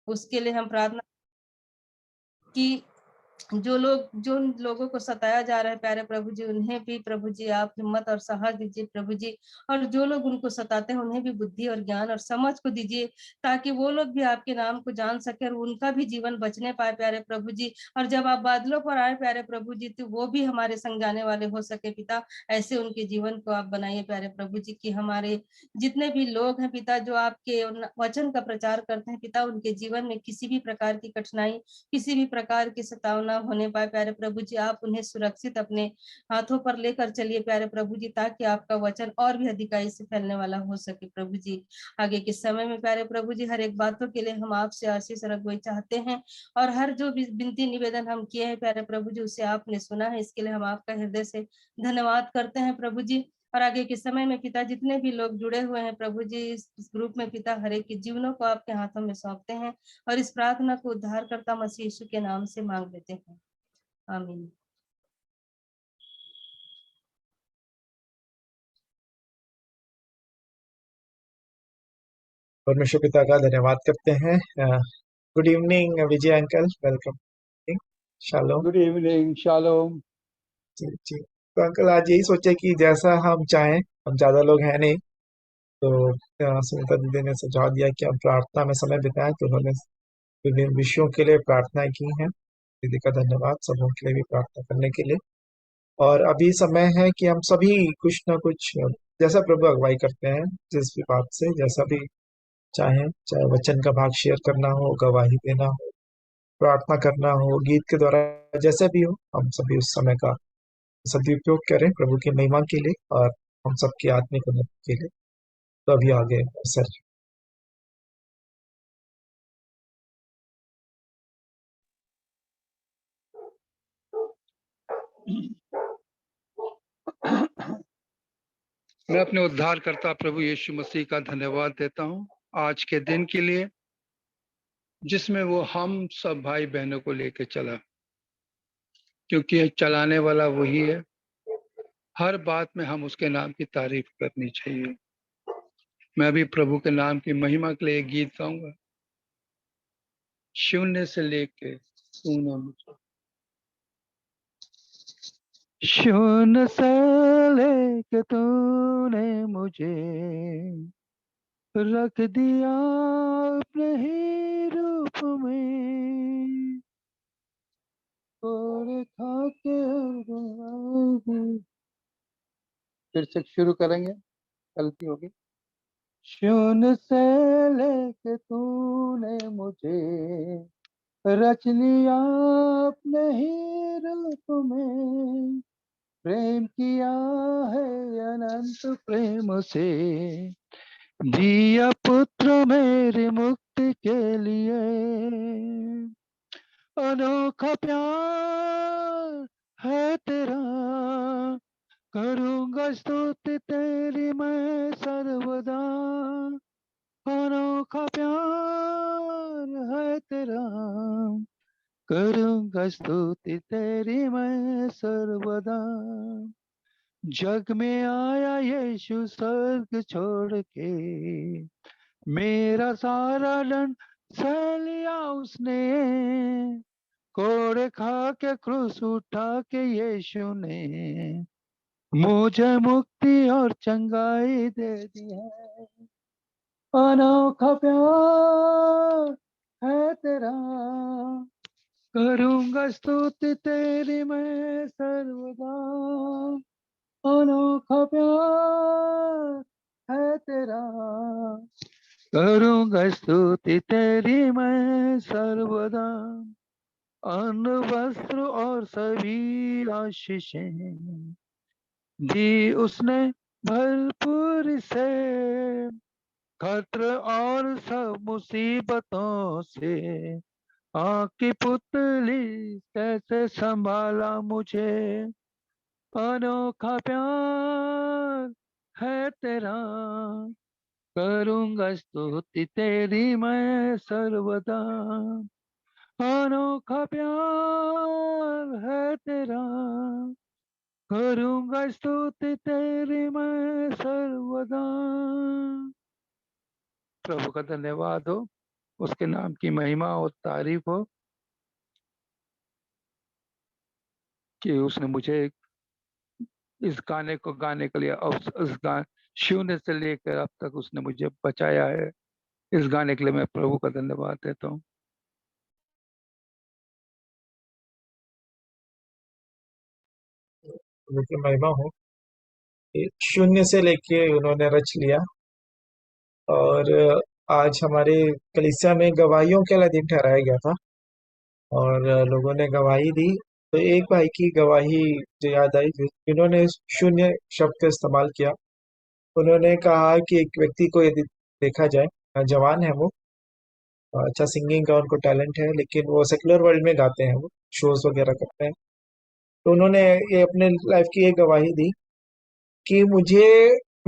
उसके लिए हम प्रार्थना कि जो लोगों को सताया जा रहा है प्यारे प्रभु जी, उन्हें भी प्रभु जी आप हिम्मत और साहस दीजिए प्रभु जी। और जो लोग उनको सताते हैं उन्हें भी बुद्धि और ज्ञान और समझ को दीजिए, ताकि वो लोग भी आपके नाम को जान सके और उनका भी जीवन बचने पाए प्यारे प्रभु जी। और जब आप बादलों पर आए प्यारे प्रभु जी, तो वो भी हमारे संग जाने वाले हो सके पिता। ऐसे उनके जीवन को आप बनाइए प्यारे प्रभु जी, कि हमारे जितने भी लोग हैं पिता, जो आपके वचन का प्रचार करते हैं पिता, उनके जीवन में किसी भी प्रकार की कठिनाई, किसी भी प्रकार की सतावना होने पाए प्यारे प्रभु जी। आप उन्हें सुरक्षित अपने हाथों पर लेकर चलिए प्यारे प्रभु जी, ताकि आपका वचन और भी अधिकाई से फैलने वाला हो सके प्रभु जी। आगे के समय में प्यारे प्रभु जी, हर एक बातों के लिए हम आपसे आशीष और अगुवाई चाहते हैं। और हर जो भी विनती निवेदन हम किए हैं प्यारे प्रभु जी, उसे आपने सुना है, इसके लिए हम आपका हृदय से धन्यवाद करते हैं प्रभु जी। और आगे के समय में पिता, जितने भी लोग जुड़े हुए हैं प्रभु जी इस ग्रुप में पिता, हर एक के जीवनों को आपके हाथों में सौंपते हैं। और इस प्रार्थना को उद्धारकर्ता मसीह यीशु के नाम से मांग लेते हैं, आमीन। परमेश्वर पिता का धन्यवाद करते हैं। Good evening Vijay uncle, welcome. Shalom. Good evening, shalom. जी जी। तो अंकल आज यही सोचे कि जैसा हम चाहें, हम ज्यादा लोग हैं नहीं, तो सुनीता दीदी ने सुझाव दिया कि हम प्रार्थना में समय बिताएं, तो उन्होंने विभिन्न विषयों के लिए प्रार्थनाएं की हैं। दीदी का धन्यवाद, सबों के लिए भी प्रार्थना करने के लिए। और अभी समय है कि हम सभी कुछ ना कुछ, जैसा प्रभु अगुवाई करते हैं, जिस भी बात से जैसा भी चाहे, चाहे वचन का भाग शेयर करना हो, गवाही देना हो, प्रार्थना करना हो, गीत के द्वारा, जैसे भी हो, हम सभी उस समय का सदुपयोग करें प्रभु की महिमा के लिए और हम सबकी आत्मिक उन्नति के लिए। तो अभी आगे सर। मैं अपने उद्धारकर्ता प्रभु यीशु मसीह का धन्यवाद देता हूं आज के दिन के लिए, जिसमें वो हम सब भाई बहनों को लेकर चला, क्योंकि चलाने वाला वही है। हर बात में हम उसके नाम की तारीफ करनी चाहिए। मैं भी प्रभु के नाम की महिमा के लिए एक गीत गाऊंगा, शून्य से लेके तूने मुझे, शून्य से लेके तूने मुझे रख दिया अपने ही रूप में, और खा के फिर से शुरू करेंगे, गलती होगी। शून्य से लेके तूने मुझे रच लिया अपने ही रूप में, प्रेम किया है अनंत प्रेम से, दिया पुत्र मेरी मुक्ति के लिए। अनोखा प्यार है तेरा, करूंगा स्तुति तेरी मैं सर्वदा। अनोखा प्यार है तेरा, करूंगा स्तुति तेरी मैं सर्वदा। जग में आया यीशु स्वर्ग छोड़ के, मेरा सारा दंड सह लिया उसने, कोड़े खा के क्रूस उठा के यीशु ने मुझे मुक्ति और चंगाई दे दी है। अनोखा प्यार है तेरा, करूंगा स्तुति तेरी मैं सर्वदा। अनोखा प्यार है तेरा, करूंगा स्तुति तेरी मैं सर्वदा। अन्न वस्त्र और सभी आशीषें दी उसने भरपूर से, खतरे और सब मुसीबतों से आँख पुतली कैसे संभाला मुझे। अनोखा प्यार है तेरा, करूंगा स्तुति तेरी मैं सर्वदा। अनोखा प्यार है तेरा, करूंगा स्तुति तेरी मैं सर्वदा। प्रभु का धन्यवाद हो उसके नाम की महिमा और तारीफ हो कि उसने मुझे इस गाने को गाने के लिए और उस गाने शून्य से लेकर अब तक उसने मुझे बचाया है। इस गाने के लिए मैं प्रभु का धन्यवाद देता हूँ। प्रभु की महिमा हो कि शून्य से लेके उन्होंने रच लिया। और आज हमारे कलीसिया में गवाहियों के लिए दिन ठहराया गया था और लोगों ने गवाही दी। तो एक भाई की गवाही जो याद आई, जिन्होंने शून्य शब्द का इस्तेमाल किया। उन्होंने कहा कि एक व्यक्ति को यदि देखा जाए, जवान है वो, अच्छा सिंगिंग का उनको टैलेंट है, लेकिन वो सेकुलर वर्ल्ड में गाते हैं, वो शोज वगैरह करते हैं। तो उन्होंने ये अपने लाइफ की एक गवाही दी कि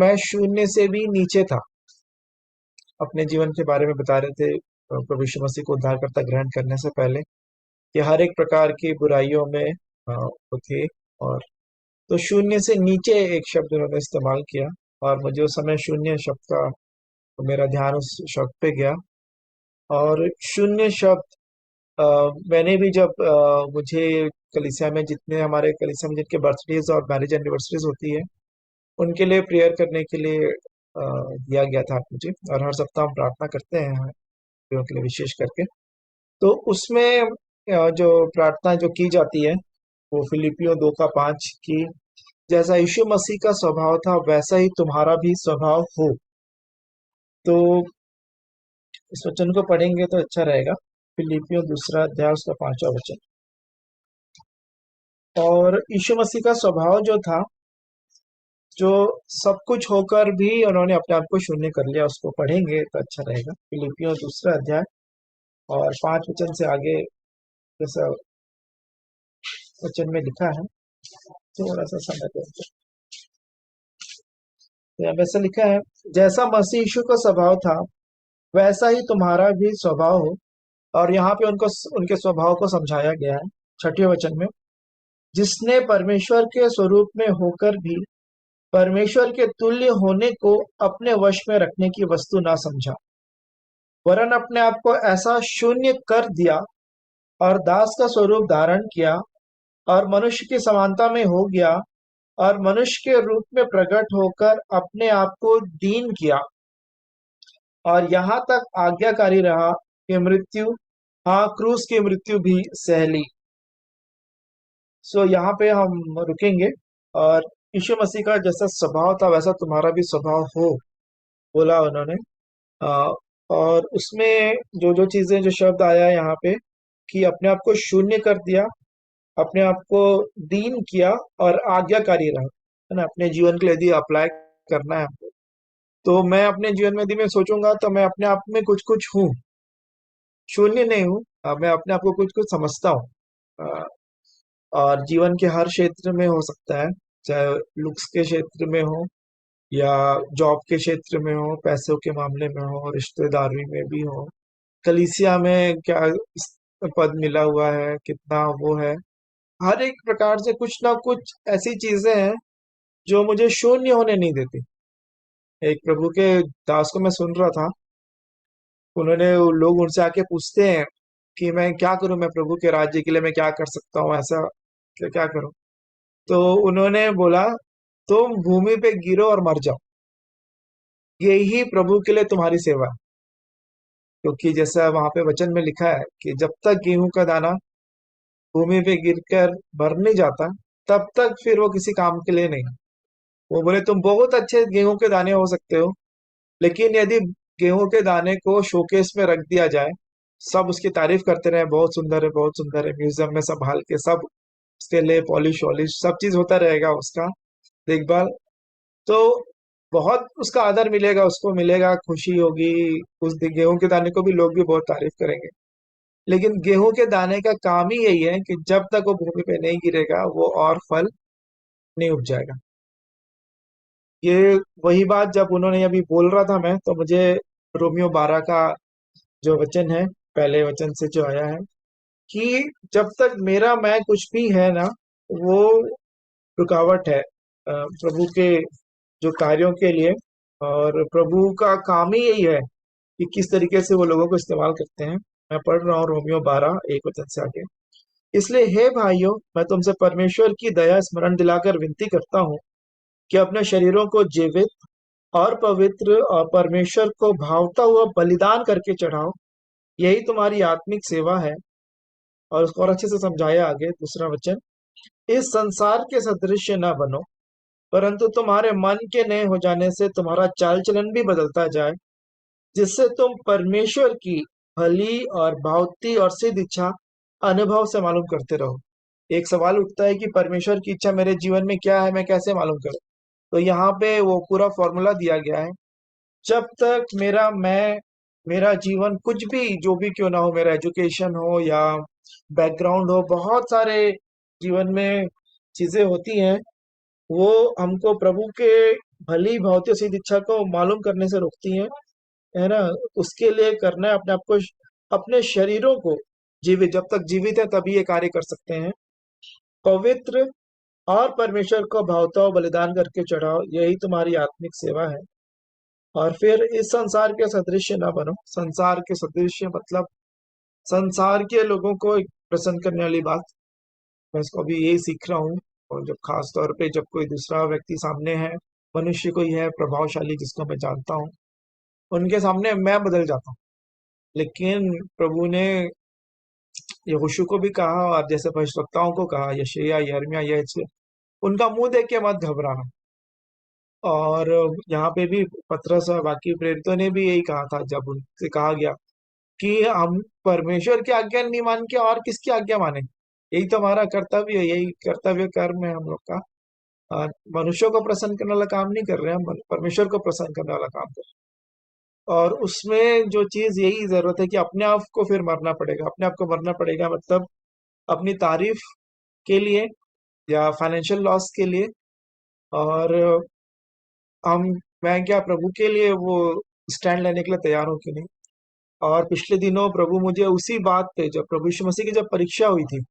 मैं शून्य से भी नीचे था। अपने जीवन के बारे में बता रहे थे, प्रभु यीशु मसीह को उद्धारकर्ता ग्रहण करने से पहले, कि हर एक प्रकार की बुराइयों में वो थे। और तो शून्य से नीचे एक शब्द उन्होंने इस्तेमाल किया, और मुझे उस समय शून्य शब्द का, तो मेरा ध्यान उस शब्द पे गया। और शून्य शब्द मैंने भी जब मुझे कलीसिया में, जितने हमारे कलीसिया में जिनके बर्थडेज और मैरिज एनिवर्सरीज होती है, उनके लिए प्रेयर करने के लिए दिया गया था मुझे। और हर सप्ताह हम प्रार्थना करते हैं उनके लिए विशेष करके। तो उसमें जो प्रार्थना जो की जाती है, वो फिलिपियों 2:5 की, जैसा यीशु मसीह का स्वभाव था वैसा ही तुम्हारा भी स्वभाव हो। तो इस वचन को पढ़ेंगे तो अच्छा रहेगा। फिलिपियों 2 अध्याय उसका 5वां वचन। और यीशु मसीह का स्वभाव जो था, जो सब कुछ होकर भी उन्होंने अपने आप को शून्य कर लिया, उसको पढ़ेंगे तो अच्छा रहेगा। फिलिपियों 2 अध्याय और 5 वचन से आगे जैसा वचन में लिखा है, थोड़ा सा समय देंगे। वैसा लिखा है, जैसा मसीह यीशु का स्वभाव था वैसा ही तुम्हारा भी स्वभाव हो। और यहाँ पे उनके स्वभाव को समझाया गया है 6वें वचन में, जिसने परमेश्वर के स्वरूप में होकर भी परमेश्वर के तुल्य होने को अपने वश में रखने की वस्तु ना समझा, वरन अपने आप को ऐसा शून्य कर दिया और दास का स्वरूप धारण किया और मनुष्य की समानता में हो गया, और मनुष्य के रूप में प्रकट होकर अपने आप को दीन किया और यहाँ तक आज्ञाकारी रहा कि मृत्यु, हाँ क्रूस की मृत्यु भी सह ली। सो यहाँ पे हम रुकेंगे। और यीशु मसीह का जैसा स्वभाव था वैसा तुम्हारा भी स्वभाव हो, बोला उन्होंने। अ, और उसमें जो जो चीजें, जो शब्द आया है यहाँ पे, कि अपने आप को शून्य कर दिया, अपने आप को दीन किया और आज्ञाकारी रहा, है ना। अपने जीवन के लिए यदि अप्लाई करना है हमको, तो मैं अपने जीवन में यदि मैं सोचूंगा तो मैं अपने आप में कुछ कुछ हूँ, शून्य नहीं हूँ। मैं अपने आप को कुछ कुछ समझता हूँ। अ, और जीवन के हर क्षेत्र में हो सकता है, चाहे लुक्स के क्षेत्र में हो या जॉब के क्षेत्र में हो, पैसों के मामले में हो, रिश्तेदारी में भी हो, कलीसिया में क्या पद मिला हुआ है, कितना वो है। हर एक प्रकार से कुछ ना कुछ ऐसी चीजें हैं जो मुझे शून्य होने नहीं देती। एक प्रभु के दास को मैं सुन रहा था, उन्होंने, लोग उनसे आके पूछते हैं कि मैं क्या करूं, मैं प्रभु के राज्य के लिए मैं क्या कर सकता हूँ, ऐसा क्या क्या करूं। तो उन्होंने बोला, तुम भूमि पे गिरो और मर जाओ, यही प्रभु के लिए तुम्हारी सेवा है। क्योंकि जैसा वहां पे वचन में लिखा है कि जब तक गेहूं का दाना भूमि पे गिरकर मर नहीं जाता, तब तक फिर वो किसी काम के लिए नहीं। वो बोले, तुम बहुत अच्छे गेहूं के दाने हो सकते हो, लेकिन यदि गेहूं के दाने को शोकेस में रख दिया जाए, सब उसकी तारीफ करते रहे, बहुत सुंदर है, बहुत सुंदर है, म्यूजियम में सब हाल के सब उसके लिए पॉलिश वॉलिश सब चीज होता रहेगा, उसका देखभाल, तो बहुत उसका आदर मिलेगा, उसको मिलेगा, खुशी होगी। उस गेहूं के दाने को भी लोग भी बहुत तारीफ करेंगे। लेकिन गेहूं के दाने का काम ही यही है कि जब तक वो भूमि पे नहीं गिरेगा, वो और फल नहीं उपजाएगा। ये वही बात जब उन्होंने अभी बोल रहा था मैं, तो मुझे रोमियो 12 का जो वचन है, पहले वचन से जो आया है, कि जब तक मेरा मैं कुछ भी है ना, वो रुकावट है प्रभु के जो कार्यों के लिए। और प्रभु का काम ही यही है कि किस तरीके से वो लोगों को इस्तेमाल करते हैं। मैं पढ़ रहा हूँ रोमियो 12:1 से आगे। इसलिए हे भाइयों, मैं तुमसे परमेश्वर की दया स्मरण दिलाकर विनती करता हूँ कि अपने शरीरों को जीवित और पवित्र और परमेश्वर को भावता हुआ बलिदान करके चढ़ाओ, यही तुम्हारी आत्मिक सेवा है। और उसको और अच्छे से समझाया आगे, दूसरा वचन, इस संसार के सदृश न बनो, परंतु तुम्हारे मन के नए हो जाने से तुम्हारा चाल चलन भी बदलता जाए, जिससे तुम परमेश्वर की भली और भावती और सिद्ध इच्छा अनुभव से मालूम करते रहो। एक सवाल उठता है कि परमेश्वर की इच्छा मेरे जीवन में क्या है, मैं कैसे मालूम करूं? तो यहाँ पे वो पूरा फॉर्मूला दिया गया है। जब तक मेरा जीवन कुछ भी जो भी क्यों ना हो, मेरा एजुकेशन हो या बैकग्राउंड हो, बहुत सारे जीवन में चीजें होती हैं, वो हमको प्रभु के भली भावती सिद्ध इच्छा को मालूम करने से रोकती हैं, है ना। उसके लिए करना है अपने आप को, अपने शरीरों को जीवित, जब तक जीवित है तभी ये कार्य कर सकते हैं, पवित्र और परमेश्वर को भावता हुआ बलिदान करके चढ़ाओ, यही तुम्हारी आत्मिक सेवा है। और फिर इस संसार के सदृश ना बनो। संसार के सदृश मतलब संसार के लोगों को प्रसन्न करने वाली बात। मैं इसको अभी यही सीख रहा हूँ। और जब खास तौर पे जब कोई दूसरा व्यक्ति सामने है, मनुष्य कोई है प्रभावशाली जिसको मैं जानता हूँ, उनके सामने मैं बदल जाता हूँ। लेकिन प्रभु ने यहोशू को भी कहा, और जैसे भविष्यवक्ताओं को कहा, यशायाह, यिर्मयाह, यहेजकेल, उनका मुंह देख के मत घबराना। और यहाँ पे भी पतरस और बाकी प्रेरितों ने भी यही कहा था, जब उनसे कहा गया कि हम परमेश्वर की आज्ञा नहीं मान के और किसकी आज्ञा माने, यही तो हमारा कर्तव्य है, यही कर्तव्य कर्म है हम लोग का। मनुष्यों को प्रसन्न करने वाला काम नहीं कर रहे हैं हम, परमेश्वर को प्रसन्न करने वाला काम कर रहे हैं। और उसमें जो चीज यही जरूरत है कि अपने आप को फिर मरना पड़ेगा। अपने आप को मरना पड़ेगा मतलब अपनी तारीफ के लिए या फाइनेंशियल लॉस के लिए। और हम मैं क्या प्रभु के लिए वो स्टैंड लेने के लिए तैयार हूँ कि नहीं। और पिछले दिनों प्रभु मुझे उसी बात पे, जब प्रभु यीशु मसीह की जब परीक्षा हुई थी,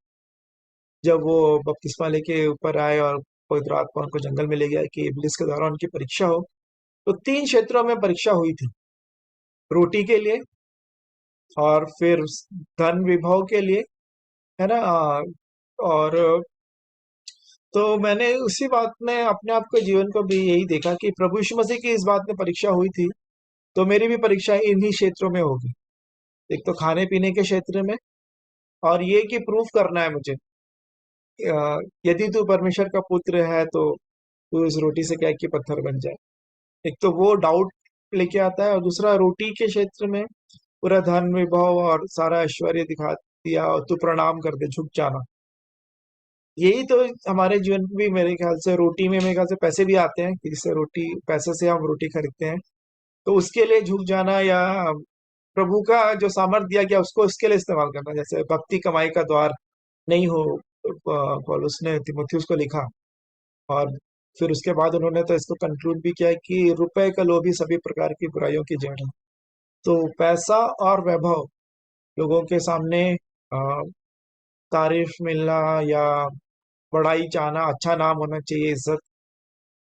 जब वो बपतिस्मा लेके ऊपर आए और पवित्र आत्मा उनको जंगल में ले गया कि इब्लिस के द्वारा उनकी परीक्षा हो, तो 3 क्षेत्रों में परीक्षा हुई थी। रोटी के लिए, और फिर धन विभव के लिए, है ना। और तो मैंने उसी बात में अपने आप के जीवन को भी यही देखा कि प्रभु यीशु मसीह की इस बात में परीक्षा हुई थी, तो मेरी भी परीक्षा इन्हीं क्षेत्रों में होगी। एक तो खाने पीने के क्षेत्र में, और ये कि प्रूफ करना है मुझे, यदि तू परमेश्वर का पुत्र है तो तू इस रोटी से क्या कि पत्थर बन जाए। एक तो वो डाउट लेके आता है, और दूसरा रोटी के क्षेत्र में पूरा धन विभव और सारा ऐश्वर्य दिखा दिया, और तू प्रणाम कर दे, झुक जाना। यही तो हमारे जीवन में भी मेरे ख्याल से, रोटी में मेरे ख्याल से पैसे भी आते हैं, कि जिससे रोटी, पैसे से हम रोटी खरीदते हैं, तो उसके लिए झुक जाना, या प्रभु का जो सामर्थ्य दिया गया उसको उसके लिए इस्तेमाल करना। जैसे भक्ति कमाई का द्वार नहीं हो, पौलुस ने तीमुथियुस को लिखा। और फिर उसके बाद उन्होंने तो इसको कंक्लूड भी किया कि रुपए का लोभी सभी प्रकार की बुराइयों की जड़ है। तो पैसा और वैभव, लोगों के सामने तारीफ मिलना या बड़ाई चाहना, अच्छा नाम होना चाहिए, इज्जत,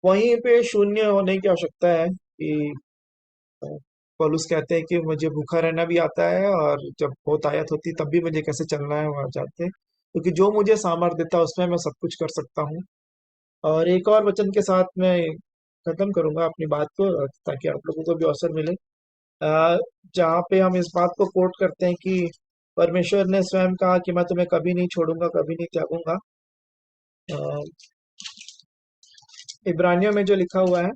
वहीं पे शून्य होने की आवश्यकता है। कि पौलुस कहते हैं कि मुझे भूखा रहना भी आता है, और जब बहुत आयत होती तब भी मुझे कैसे चलना है वहां जाते हैं, क्योंकि जो मुझे सामर्थ्य देता है उसमें मैं सब कुछ कर सकता हूँ। और एक और वचन के साथ मैं खत्म करूंगा अपनी बात को, ताकि आप लोगों को भी अवसर मिले, जहाँ पे हम इस बात को कोट करते हैं कि परमेश्वर ने स्वयं कहा कि मैं तुम्हें कभी नहीं छोड़ूंगा, कभी नहीं त्यागूंगा। इब्रानियों में जो लिखा हुआ है,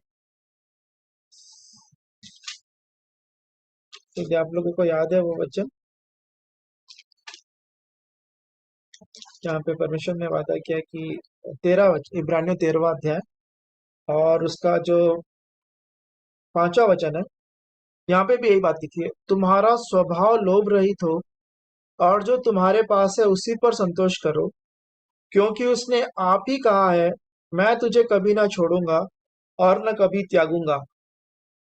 तो आप लोगों को याद है वो वचन, जहाँ पे परमेश्वर ने वादा किया कि 13 वचन, इब्रानियों 13वां अध्याय और उसका जो 5वां वचन है, यहाँ पे भी यही बात लिखी है, तुम्हारा स्वभाव लोभ रहित हो, और जो तुम्हारे पास है उसी पर संतोष करो, क्योंकि उसने आप ही कहा है, मैं तुझे कभी ना छोड़ूंगा और न कभी त्यागूंगा।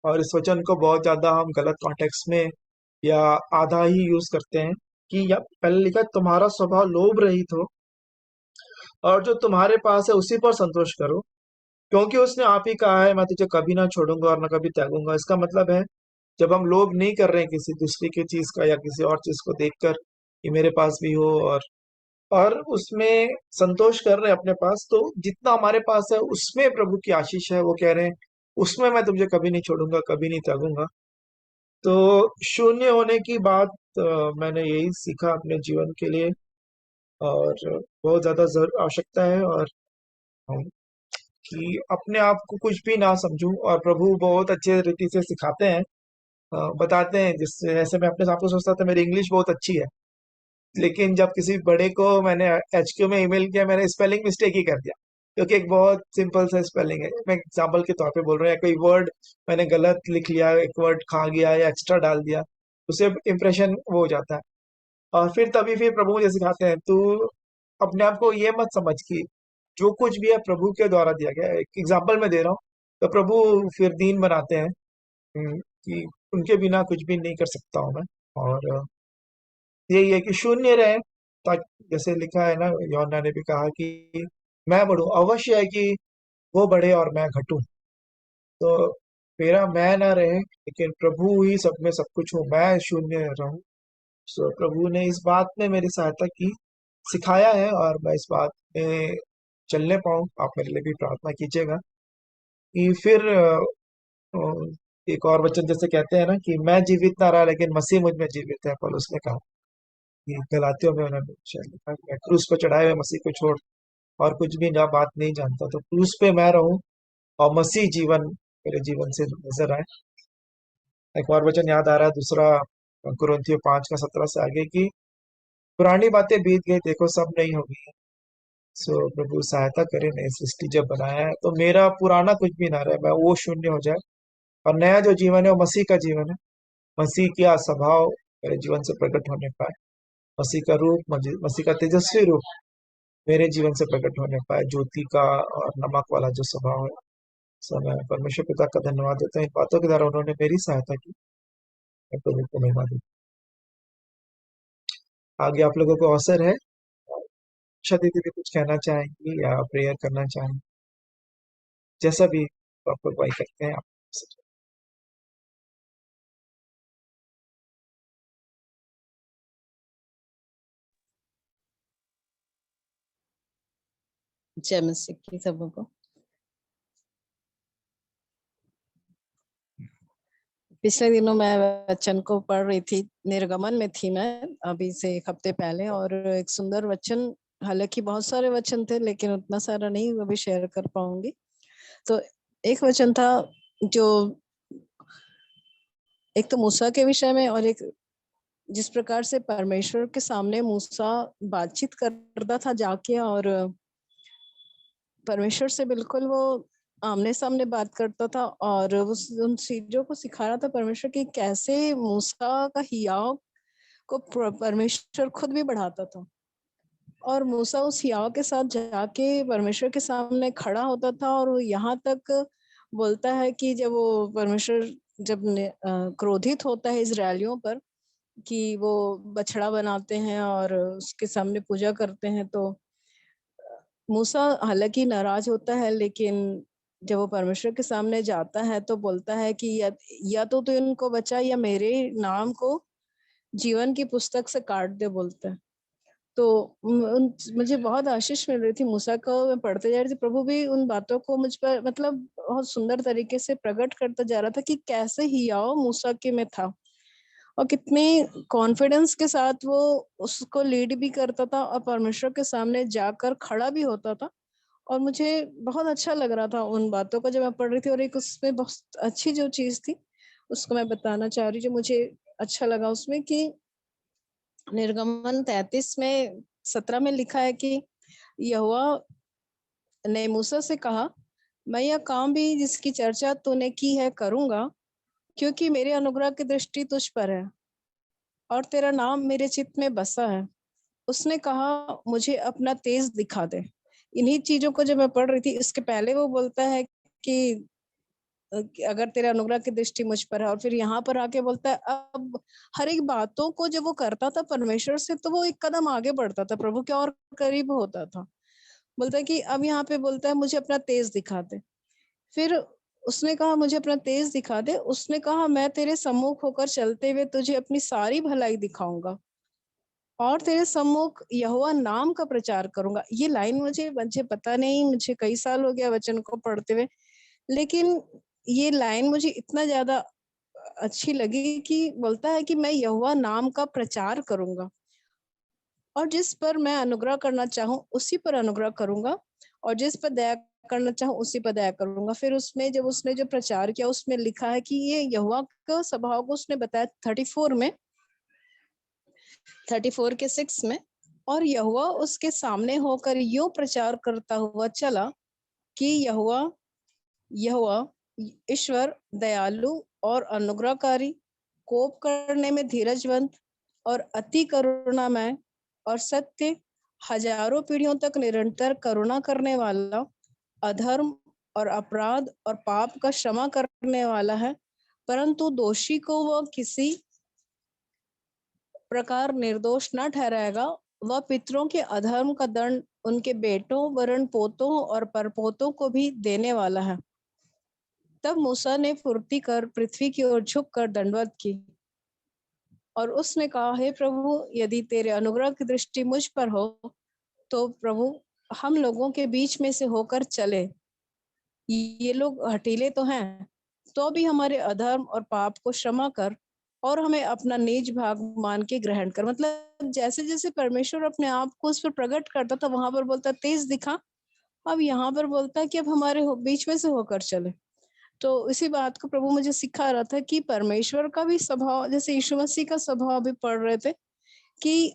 और इस वचन को बहुत ज्यादा हम गलत कॉन्टेक्स्ट में या आधा ही यूज करते हैं, कि या पहले लिखा तुम्हारा स्वभाव लोभ रहित हो, और जो तुम्हारे पास है उसी पर संतोष करो, क्योंकि उसने आप ही कहा है, मैं तुझे कभी ना छोड़ूंगा और न कभी त्यागूंगा। इसका मतलब है जब हम लोभ नहीं कर रहे हैं किसी दूसरी की चीज का या किसी और चीज को देखकर कि मेरे पास भी हो, और उसमें संतोष कर रहे हैं अपने पास, तो जितना हमारे पास है उसमें प्रभु की आशीष है। वो कह रहे हैं उसमें मैं तुझे कभी नहीं छोड़ूंगा, कभी नहीं त्यागूंगा। तो शून्य होने की बात मैंने यही सीखा अपने जीवन के लिए, और बहुत ज्यादा जरूर आवश्यकता है, और कि अपने आप को कुछ भी ना समझूं। और प्रभु बहुत अच्छे रीति से सिखाते हैं, बताते हैं, जिससे ऐसे मैं अपने आप को सोचता था मेरी इंग्लिश बहुत अच्छी है, लेकिन जब किसी बड़े को मैंने HQ में ईमेल किया, मैंने स्पेलिंग मिस्टेक ही कर दिया, क्योंकि एक बहुत सिंपल सा स्पेलिंग है। मैं एग्जाम्पल के तौर पे बोल रहा हूँ, या कोई वर्ड मैंने गलत लिख लिया, एक वर्ड खा गया या एक्स्ट्रा डाल दिया, उसे इंप्रेशन वो हो जाता है। और फिर तभी फिर प्रभु मुझे सिखाते हैं, तू अपने आप को ये मत समझ कि जो कुछ भी है प्रभु के द्वारा दिया गया है। एक एग्जाम्पल मैं दे रहा हूँ, तो प्रभु फिर दीन बनाते हैं, कि उनके बिना कुछ भी नहीं कर सकता हूँ मैं। और यही है कि शून्य रहे, ताकि जैसे लिखा है ना, यूहन्ना ने भी कहा कि मैं बढ़ूं, अवश्य है कि वो बढ़े और मैं घटूं। तो मेरा मैं ना रहे, लेकिन प्रभु ही सब में सब कुछ हो, मैं शून्य रहूं। सो प्रभु ने इस बात में मेरी सहायता की, सिखाया है, और मैं इस बात में चलने पाऊं। आप मेरे लिए भी प्रार्थना कीजिएगा कि फिर एक और वचन जैसे कहते हैं ना कि मैं जीवित ना रहा, लेकिन मसीह मुझ में जीवित है, पौलुस ने कहा कि गलातियों में उन्होंने शायद लिखा कि मैं क्रूस पर चढ़ाए हुए मसीह को छोड़ और कुछ भी ना बात नहीं जानता। तो क्रूस पे मैं रहूं और मसीह जीवन मेरे जीवन से नजर आए। एक और वचन याद आ रहा है, दूसरा कुरिन्थियों 5:17 से आगे की, पुरानी बातें बीत गई, देखो सब नई हो गई है। सो प्रभु सहायता करे, नई सृष्टि जब बनाया है तो मेरा पुराना कुछ भी ना रहे, मैं वो शून्य हो जाए, और नया जो जीवन है वो मसीह का जीवन है। मसीह का स्वभाव मेरे जीवन से प्रकट होने पाए, मसीह का रूप, मसीह का तेजस्वी रूप मेरे जीवन से प्रकट होने पाए, ज्योति का और नमक वाला जो स्वभाव है। सो मैं परमेश्वर पिता का धन्यवाद देता हूँ, इन बातों के द्वारा उन्होंने मेरी सहायता की। मैं प्रभु को महिमा देता हूँ। आगे आप लोगों को अवसर है, अच्छा दीदी भी कुछ कहना चाहेंगी या प्रेयर करना चाहेंगे, जैसा भी आप लोग भाई करते हैं आप। जय मसीह की सबको। पिछले दिनों मैं वचन को पढ़ रही थी, निर्गमन में थी मैं अभी से 1 हफ्ते पहले, और एक सुंदर वचन, हालांकि बहुत सारे वचन थे लेकिन उतना सारा नहीं अभी शेयर कर पाऊंगी। तो एक वचन था जो एक तो मूसा के विषय में, और एक जिस प्रकार से परमेश्वर के सामने मूसा बातचीत करता था जाके, और परमेश्वर से बिल्कुल वो आमने सामने बात करता था, और उन चीजों को सिखा रहा था परमेश्वर की कैसे मूसा का हियाव को परमेश्वर खुद भी बढ़ाता था। और मूसा उस हियाव के साथ जाके परमेश्वर के सामने खड़ा होता था, और वो यहाँ तक बोलता है कि जब वो परमेश्वर जब क्रोधित होता है इजरायलियों पर कि वो बछड़ा बनाते हैं और उसके सामने पूजा करते हैं, तो मूसा हालांकि नाराज होता है, लेकिन जब वो परमेश्वर के सामने जाता है तो बोलता है कि या तो तू इनको बचा या मेरे नाम को जीवन की पुस्तक से काट दे, बोलता है। तो मुझे बहुत आशीष मिल रही थी मूसा को, मैं पढ़ते जा रही थी, प्रभु भी उन बातों को मुझ पर मतलब बहुत सुंदर तरीके से प्रकट करता जा रहा था कि कैसे हियाव मूसा के में था, और कितनी कॉन्फिडेंस के साथ वो उसको लीड भी करता था और परमेश्वर के सामने जाकर खड़ा भी होता था। और मुझे बहुत अच्छा लग रहा था उन बातों को जब मैं पढ़ रही थी। और एक उसमें बहुत अच्छी जो चीज थी उसको मैं बताना चाह रही, जो मुझे अच्छा लगा उसमें, कि निर्गमन 33 में 17 में लिखा है कि यहोवा ने मूसा से कहा, मैं यह काम भी जिसकी चर्चा तूने की है करूंगा, क्योंकि मेरे अनुग्रह की दृष्टि तुझ पर है और तेरा नाम मेरे चित्त में बसा है। उसने कहा, मुझे अपना तेज दिखा दे। इन्हीं चीजों को जब मैं पढ़ रही थी, इसके पहले वो बोलता है कि अगर तेरा अनुग्रह की दृष्टि मुझ पर है, और फिर यहाँ पर आके बोलता है अब हर एक बातों को जब वो करता था परमेश्वर से, तो वो एक कदम आगे बढ़ता था, प्रभु के और करीब होता था। बोलता है कि अब यहाँ पे बोलता है मुझे अपना तेज दिखा दे। फिर उसने कहा मुझे अपना तेज दिखा दे। उसने कहा मैं तेरे सम्मुख होकर चलते हुए तुझे अपनी सारी भलाई दिखाऊंगा और तेरे सम्मुख यहोवा नाम का प्रचार करूंगा। ये लाइन मुझे मुझे पता नहीं, मुझे कई साल हो गया वचन को पढ़ते हुए, लेकिन ये लाइन मुझे इतना ज्यादा अच्छी लगी कि बोलता है कि मैं यहोवा नाम का प्रचार करूंगा और जिस पर मैं अनुग्रह करना चाहूँ उसी पर अनुग्रह करूंगा और जिस पर दया करना चाहूँ उसी पर दया करूंगा। फिर उसमें जब उसने जो प्रचार किया उसमें लिखा है कि ये यहोवा का स्वभाव को उसने बताया 34 के 6 में, और यहोवा उसके सामने होकर यूं प्रचार करता हुआ चला कि यहोवा यहोवा ईश्वर दयालु और अनुग्रहकारी, कोप करने में धीरजवंत और अति करुणामय और सत्य, हजारों पीढ़ियों तक निरंतर करुणा करने वाला, अधर्म और अपराध और पाप का क्षमा करने वाला है, परंतु दोषी को वह किसी प्रकार निर्दोष न ठहराएगा। वह पितरों के अधर्म का दंड उनके बेटों वरण पोतों और परपोतों को भी देने वाला है। तब मूसा ने फुर्ती कर पृथ्वी की ओर झुककर दंडवत की और उसने कहा, हे प्रभु, यदि तेरे अनुग्रह की दृष्टि मुझ पर हो तो प्रभु हम लोगों के बीच में से होकर चले। ये लोग हठीले तो हैं, तो भी हमारे अधर्म और पाप को क्षमा कर और हमें अपना निज भाग मान के ग्रहण कर। मतलब जैसे जैसे परमेश्वर अपने आप को उस पर प्रकट करता था, वहां पर बोलता तेज दिखा, अब यहाँ पर बोलता है कि अब हमारे बीच में से होकर चले। तो इसी बात को प्रभु मुझे सिखा रहा था कि परमेश्वर का भी स्वभाव, जैसे यीशु मसीह का स्वभाव भी पढ़ रहे थे कि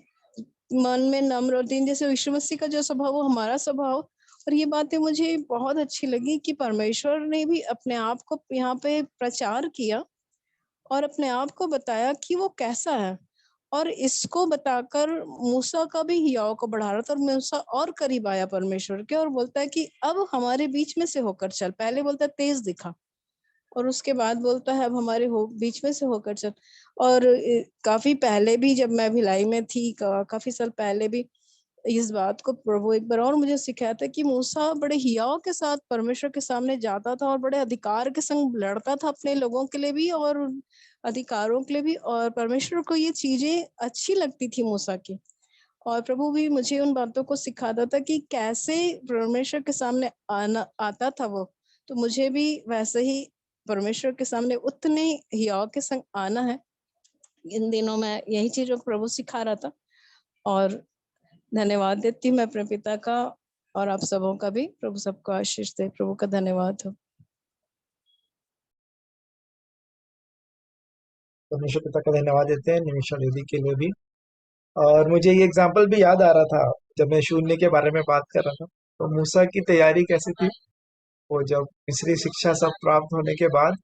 मन में नम्र और दीन, जैसे यीशु मसीह का जो स्वभाव वो हमारा स्वभाव। और ये बातें मुझे बहुत अच्छी लगी कि परमेश्वर ने भी अपने आप को यहाँ पे प्रचार किया और अपने आप को बताया कि वो कैसा है, और इसको बताकर मूसा का भी हियाव को बढ़ा रहा था और मूसा और करीब आया परमेश्वर के और बोलता है कि अब हमारे बीच में से होकर चल। पहले बोलता है तेज दिखा और उसके बाद बोलता है अब हमारे बीच में से होकर चल। और काफी पहले भी जब मैं भिलाई में थी, काफी साल पहले भी इस बात को प्रभु एक बार और मुझे सिखाया था कि मूसा बड़े हियाव के साथ परमेश्वर के सामने जाता था और बड़े अधिकार के संग लड़ता था अपने लोगों के लिए भी और अधिकारों के लिए भी, और परमेश्वर को ये चीजें अच्छी लगती थी मूसा की। और प्रभु भी मुझे उन बातों को सिखाता था कि कैसे परमेश्वर के सामने आना आता था वो, तो मुझे भी वैसे ही परमेश्वर के सामने उतने हियाव के संग आना है। इन दिनों में यही चीजों को प्रभु सिखा रहा था और धन्यवाद देती हूँ मैं अपने पिता का और आप सबों का भी। प्रभु सबको आशीष दे। प्रभु का धन्यवाद हो। परमेश्वर पिता का धन्यवाद देते हैं निमिषा दीदी के लिए भी। और मुझे ये एग्जाम्पल भी याद आ रहा था जब मैं शून्य के बारे में बात कर रहा था, तो मूसा की तैयारी कैसी थी। वो जब मिस्री शिक्षा सब प्राप्त होने के बाद,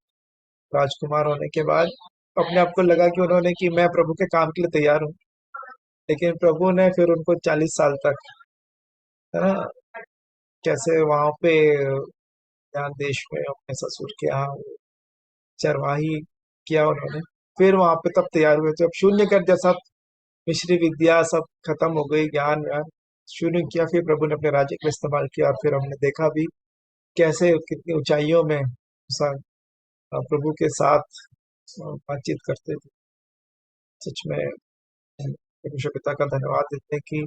राजकुमार होने के बाद, अपने आप को लगा कि उन्होंने कि मैं प्रभु के काम के लिए तैयार हूँ, लेकिन प्रभु ने फिर उनको 40 साल तक, है ना, कैसे वहां पे यहाँ देश में अपने ससुर के यहाँ चरवाही किया उन्होंने, फिर वहां पे तब तैयार हुए। जब शून्य कर दिया, सब मिश्री विद्या सब खत्म हो गई, ज्ञान व्यान शून्य किया, फिर प्रभु ने अपने राज्य के लिए इस्तेमाल किया। और फिर हमने देखा भी कैसे कितनी ऊंचाइयों में प्रभु के साथ बातचीत करते थे। सच में परमेश्वर पिता का धन्यवाद देते हैं कि,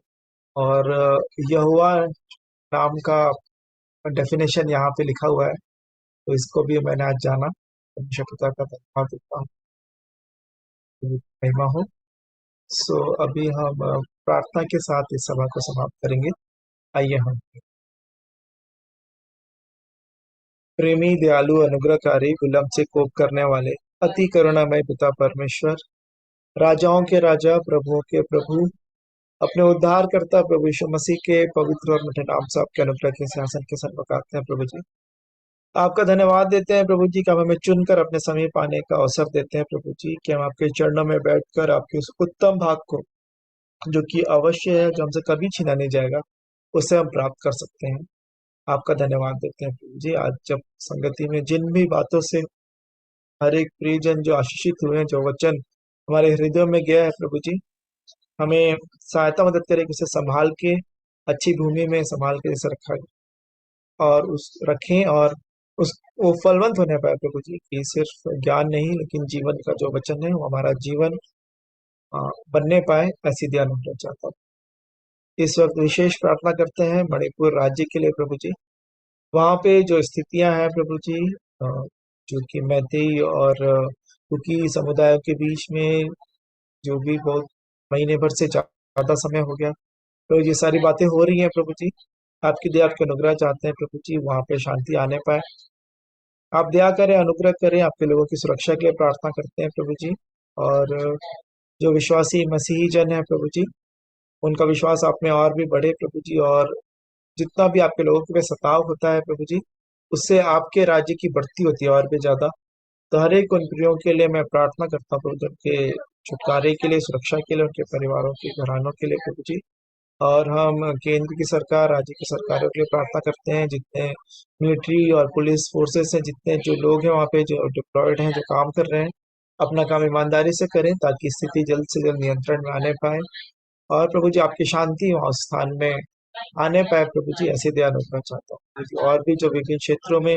और यहोवा नाम का डेफिनेशन यहाँ पे लिखा हुआ है, तो इसको भी मैंने आज जाना। परमेश्वर पिता का धन्यवाद देता हूँ, महिमा हो। सो अभी हम प्रार्थना के साथ इस सभा को समाप्त करेंगे। आइए हम। प्रेमी, दयालु, अनुग्रहकारी, विलंब से कोप करने वाले, अति करुणामय पिता परमेश्वर, राजाओं के राजा, प्रभुओं के प्रभु, अपने उद्धार करता प्रभु यीशु मसीह के पवित्र और मिठे नाम से आपके अनुग्रह के सिंहासन के सन्मुख आते हैं। प्रभु जी, आपका धन्यवाद देते हैं प्रभु जी कि हम हमें चुनकर अपने समीप आने का अवसर देते हैं। प्रभु जी, कि हम आपके चरणों में बैठकर आपके उस उत्तम भाग को, जो कि अवश्य है, जो हमसे कभी छीना नहीं जाएगा, उसे हम प्राप्त कर सकते हैं। आपका धन्यवाद देते हैं प्रभु जी। आज जब संगति में जिन भी बातों से हर एक प्रियजन जो आशीषित हुए हैं, जो वचन हमारे हृदय में गया है, प्रभु जी हमें सहायता मदद करें कि उसे संभाल के अच्छी भूमि में संभाल के इसे रखा और उस रखें और उस वो फलवंत होने पाए प्रभु जी, कि सिर्फ ज्ञान नहीं लेकिन जीवन का जो वचन है वो हमारा जीवन अ, बनने पाए, ऐसी ध्यान रखना चाहता हूँ। इस वक्त विशेष प्रार्थना करते हैं मणिपुर राज्य के लिए प्रभु जी। वहाँ पे जो स्थितियां हैं प्रभु जी, अ, जो कि मैतेई और कुकी समुदायों के बीच में जो भी बहुत महीने भर से ज्यादा समय हो गया, तो ये सारी बातें हो रही हैं प्रभु जी। आपकी दया, आपके अनुग्रह चाहते हैं प्रभु जी, वहाँ पे शांति आने पाए। आप दया करें, अनुग्रह करें, आपके लोगों की सुरक्षा के लिए प्रार्थना करते हैं प्रभु जी। और जो विश्वासी मसीही जन है प्रभु जी, उनका विश्वास आप में और भी बढ़े प्रभु जी। और जितना भी आपके लोगों के पे सताव होता है प्रभु जी, उससे आपके राज्य की बढ़ती होती है और भी ज्यादा। तो हर एक उन प्रियों के लिए मैं प्रार्थना करता हूँ प्रभु जी, उनके छुटकारे के लिए, सुरक्षा के लिए, उनके परिवारों के घरानों के लिए प्रभु जी। और हम केंद्र की सरकार, राज्य की सरकारों के लिए प्रार्थना करते हैं, जितने मिलिट्री और पुलिस फोर्सेस हैं, जितने जो लोग हैं वहाँ पे जो डिप्लॉयड हैं, जो काम कर रहे हैं, अपना काम ईमानदारी से करें ताकि स्थिति जल्द से जल्द नियंत्रण में आने पाए। और प्रभु जी आपकी शांति वहाँ उस स्थान में आने पाए प्रभु जी, ऐसे ध्यान रखना चाहता हूँ प्रभु जी। और भी जो विभिन्न क्षेत्रों में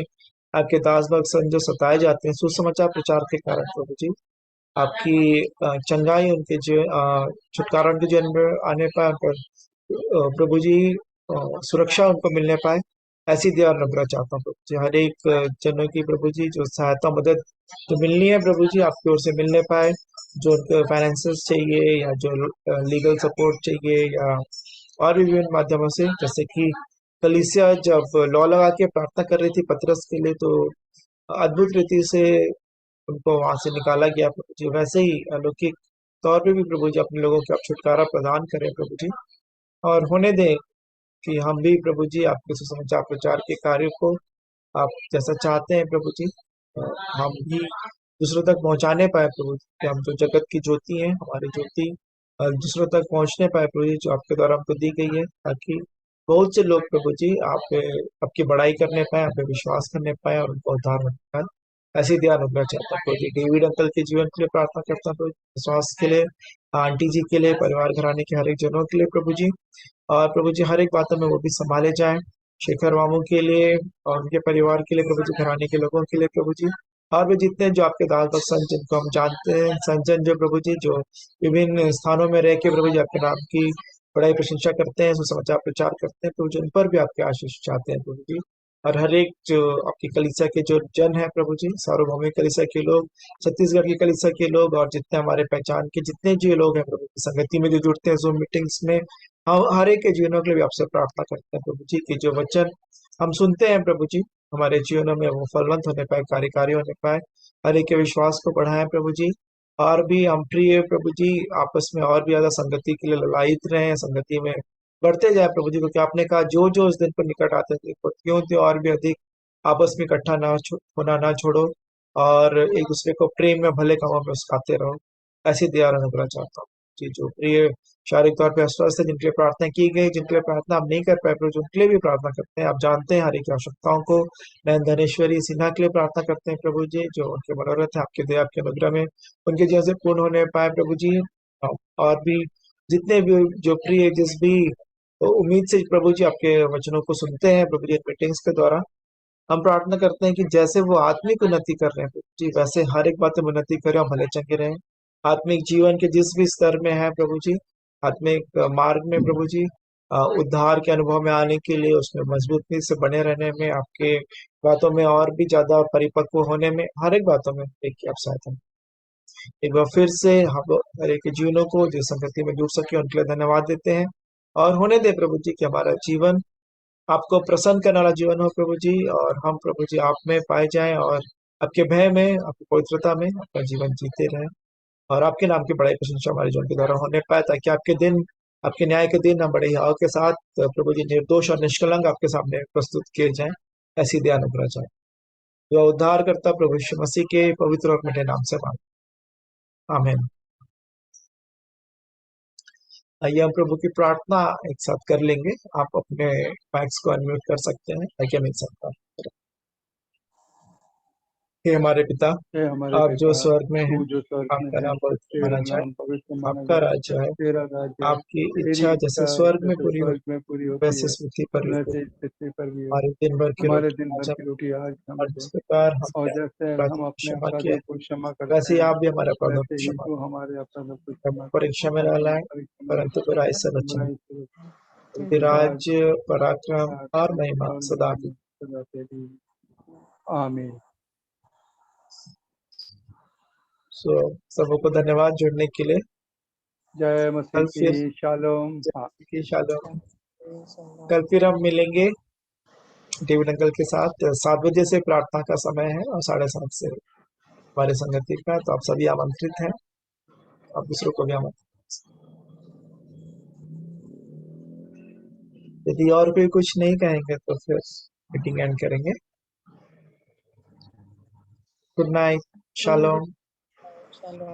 आपके दास भक्त सन जो सताए जाते हैं सुसमाचार प्रचार के कारण प्रभु जी, आपकी चंगाई उनके जो छुटकारा उनके जीवन में आने पाए, उन पर प्रभु जी सुरक्षा उनको मिलने पाए, ऐसी ध्यान रखना चाहता हूँ प्रभु जी। हर एक जनों की प्रभु जी जो सहायता मदद जो मिलनी है प्रभु जी, आपकी ओर से मिलने पाए। जो उनको फाइनेंसेस चाहिए या जो लीगल सपोर्ट चाहिए या और भी विभिन्न माध्यमों से, जैसे कि कलीसिया जब लॉ लगा के प्रार्थना कर रही थी पतरस के लिए, तो अद्भुत रीति से उनको वहां से निकाला गया प्रभु जी। वैसे ही अलौकिक तौर पे भी प्रभु जी अपने लोगों को आप छुटकारा प्रदान करें प्रभु जी। और होने दें कि हम भी प्रभु जी आपके सुसमाचार प्रचार के कार्य को आप जैसा चाहते हैं प्रभु जी, हम भी दूसरों तक पहुंचाने पाए प्रभु जी, कि हम जो जगत की ज्योति है, हमारी ज्योति दूसरों तक पहुंचने पाए प्रभु जी, जो आपके द्वारा हमको दी गई है, ताकि बहुत से लोग प्रभु जी आप आपकी बड़ाई करने पाए, आप पे विश्वास करने पाए और उनको उद्धार होने पाए। ऐसे ध्यान रखना चाहता हूँ प्रभु जी। डेविड अंकल के जीवन के लिए प्रार्थना करता हूँ प्रभु जी, स्वास्थ्य के लिए, आंटी जी के लिए, परिवार घराने के हर एक जनों के लिए प्रभु जी। और प्रभु जी हर एक बातों में वो भी संभाले जाए। शेखर मामू के लिए और उनके परिवार के लिए प्रभु जी, घराने के लोगों के लिए प्रभु जी। और भी जितने जो आपके दास भक्त संत जिनको हम जानते हैं, संजन जो प्रभु जी, जो विभिन्न स्थानों में रह के प्रभु जी आपके नाम की बड़ाई प्रशंसा करते हैं, सुसमाचार प्रचार करते हैं, तो जिन पर भी आपके आशीष चाहते हैं प्रभु जी। और हर एक जो आपकी कलीसिया के जो जन है प्रभु जी, सार्वभौमिक कलीसिया के लोग, छत्तीसगढ़ की कलीसिया के लोग, और जितने हमारे पहचान के जितने जो लोग हैं प्रभु जी, संगति में जो जुड़ते हैं जूम मीटिंग्स में, हम हर एक के जीवनों के लिए भी आपसे प्रार्थना करते हैं प्रभु जी, कि जो वचन हम सुनते हैं प्रभु जी, हमारे जीवनों में वो फलवंत होने पाए, कार्यकारी होने पाए, हर एक के विश्वास को बढ़ाएं प्रभु जी। और भी हम प्रिय प्रभु जी आपस में और भी ज्यादा संगति के लिए ललायित रहे, संगति में बढ़ते जाए प्रभु जी, क्योंकि आपने कहा जो जो उस दिन पर निकट आते थे क्यों थे और भी अधिक आपस में इकट्ठा होना ना छोड़ो, और एक दूसरे को प्रेम में भले कामों में उस्काते रहो। ऐसी दया और अनुग्रह चाहता हूँ जी। जो प्रिय शारीरिक तौर पे अस्वस्थ है, जिनके लिए प्रार्थना की गई, जिनके लिए प्रार्थना आप नहीं कर पाए प्रभु जी, उनके लिए भी प्रार्थना करते हैं। आप जानते हैं हर एक की आवश्यकताओं को। नयन धनेश्वरी सिन्हा के लिए प्रार्थना करते हैं प्रभु जी, जो उनके मनोरथ है आपके दया, आपके अनुग्रह में उनके जीवन से पूर्ण होने पाए प्रभु जी। और भी जितने भी जो प्रिय जिस भी उम्मीद से प्रभु जी आपके वचनों को सुनते हैं प्रभु जी मीटिंग्स के द्वारा, हम प्रार्थना करते हैं कि जैसे वो आत्मिक उन्नति कर रहे हैं प्रभु जी, वैसे हर एक बात में उन्नति करें और भले चंगे रहें। आत्मिक जीवन के जिस भी स्तर में है प्रभु जी, आत्मिक मार्ग में प्रभु जी, उद्धार के अनुभव में आने के लिए, उसमें मजबूती से बने रहने में, आपके बातों में और भी ज्यादा परिपक्व होने में, हर एक बातों में देखिए आप सहायता। एक बार फिर से हम हर एक के जीवनों को जो संगति में जुड़ सके उनके लिए धन्यवाद देते हैं। और होने दे प्रभु जी कि हमारा जीवन आपको प्रसन्न करने वाला जीवन हो प्रभु जी, और हम प्रभु जी आप में पाए जाएं, और आपके भय में, आपकी पवित्रता में अपना जीवन जीते रहें, और आपके नाम की बड़ाई प्रशंसा हमारे जीवन के द्वारा होने पाए, ताकि आपके दिन, आपके न्याय के दिन हम बड़े हियाव के साथ प्रभु जी निर्दोष और निष्कलंक आपके सामने प्रस्तुत किए जाएं। ऐसी दया अनुग्रह चाहे जो उद्धार करता प्रभु यीशु मसीह के पवित्र और मिठे नाम से मांग, आमीन। आइए हम प्रभु की प्रार्थना एक साथ कर लेंगे। आप अपने माइक्स को अनम्यूट कर सकते हैं ताकि हम एक साथ प्रार्थना करें। हे हमारे पिता, हे हमारे आप जो पिता, स्वर्ग में हैं, तू जो स्वर्ग में आपका है, नाम पवित्र तेरा माना जाए, नाम पवित्र माना आपका जाए, राज्य है, तेरा राज्य है, आपकी तेरी इच्छा जैसे स्वर्ग में जैसे पूरी हो स्वर्ग में पूरी होती वैसे है, पृथ्वी पर भी हो। वैसे इस पृथ्वी पर भी हो। हमारे दिन भर की हमारे रोटी दिन भर आज की हमें, रोटी आज हमें और दे, जिस प्रकार हम और अपने जैसे अपराधियों हम को अपने क्षमा किया अपराधियों को क्षमा करते वैसे ही हैं, आप भी हमारे अपराधों को वैसे ही क्षमा तू हमारे अपराधों को करें। क्षमा कर, परीक्षा में न हमें लाए, परीक्षा में परंतु बुराई से बचाएं। बुराई से बचा, क्योंकि राज्य, पराक्रम और महिमा और सदा की। सदा तेरी। आमीन। सो सबको धन्यवाद जुड़ने के लिए। जय मसीह कल फिर की शालोम। हाँ, की शालोम। कल फिर हम मिलेंगे डेविड अंकल के साथ 7 बजे से प्रार्थना का समय है और 7:30 से हमारे संगति का। तो आप सभी आमंत्रित हैं, आप दूसरों को भी आमंत्रित। यदि और कोई कुछ नहीं कहेंगे तो फिर मीटिंग एंड करेंगे। Good night, shalom. चलो